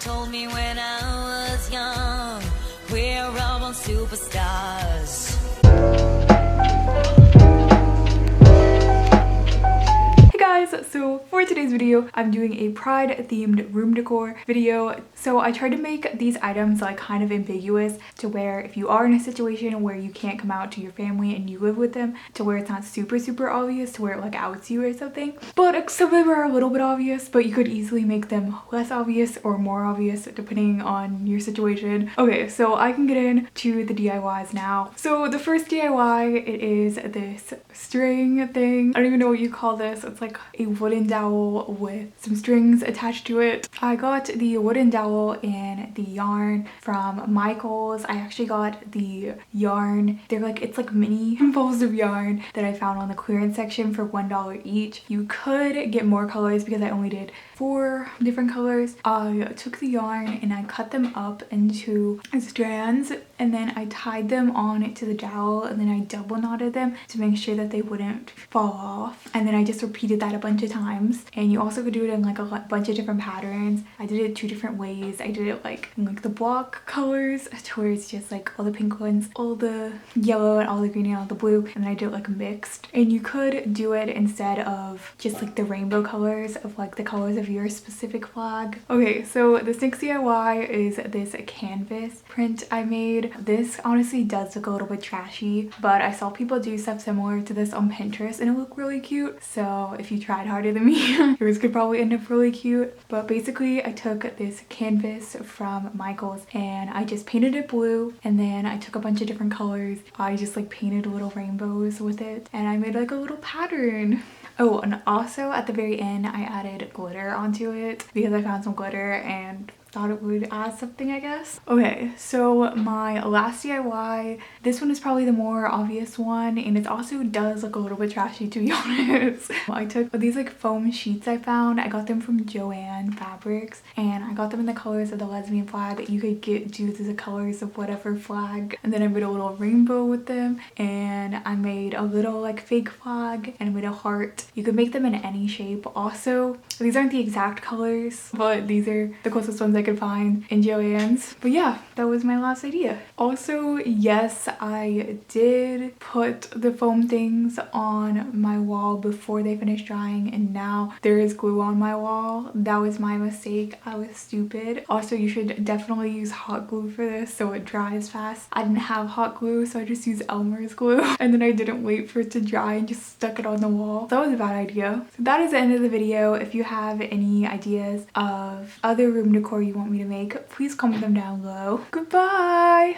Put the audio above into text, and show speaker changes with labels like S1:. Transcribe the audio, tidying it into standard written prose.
S1: told me when I was young, we're all born superstars.
S2: Hey guys, so for today's video, I'm doing a Pride themed room decor video. So I tried to make these items like kind of ambiguous to where if you are in a situation where you can't come out to your family and you live with them, to where it's not super obvious, to where it like outs you or something. But some of them are a little bit obvious, but you could easily make them less obvious or more obvious depending on your situation. Okay, so I can get into the DIYs now. So the first DIY, it is this string thing. I don't even know what you call this. It's like a wooden dowel with some strings attached to it. I got the wooden dowel and the yarn from Michael's. I actually got the yarn. It's like mini balls of yarn that I found on the clearance section for $1 each. You could get more colors because I only did 4 different colors. I took the yarn and I cut them up into strands, and then I tied them on to the dowel, and then I double knotted them to make sure that they wouldn't fall off. And then I just repeated that a bunch of times. And you also could do it in like a bunch of different patterns. I did it 2 different ways. I did it like in like the block colors, to where it's just like all the pink ones, all the yellow, and all the green and all the blue, and then I did it like mixed. And you could do it instead of just like the rainbow colors of like the colors of your specific flag. Okay, so this next DIY is this canvas print I made. This honestly does look a little bit trashy, but I saw people do stuff similar to this on Pinterest and it looked really cute. So if you tried harder than me, yours could probably end up really cute. But basically I took this canvas from Michael's and I just painted it blue, and then I took a bunch of different colors. I just like painted little rainbows with it, and I made like a little pattern. Oh, and also at the very end I added glitter onto it because I found some glitter and thought it would add something, I guess. Okay, so my last DIY, this one is probably the more obvious one, and it also does look a little bit trashy, to be honest. I took these like foam sheets I found. I got them from Joann Fabrics, and I got them in the colors of the lesbian flag. You could do the colors of whatever flag, and then I made a little rainbow with them, and I made a little like fake flag, and I made a heart. You could make them in any shape. Also, these aren't the exact colors, but these are the closest ones I could find in Joann's. But yeah, that was my last idea. Also, yes, I did put the foam things on my wall before they finished drying, and now there is glue on my wall. That was my mistake. I was stupid. Also, you should definitely use hot glue for this so it dries fast. I didn't have hot glue, so I just used Elmer's glue, and then I didn't wait for it to dry and just stuck it on the wall. That was a bad idea. So that is the end of the video. If you have any ideas of other room decor you want me to make, please comment them down below. Goodbye!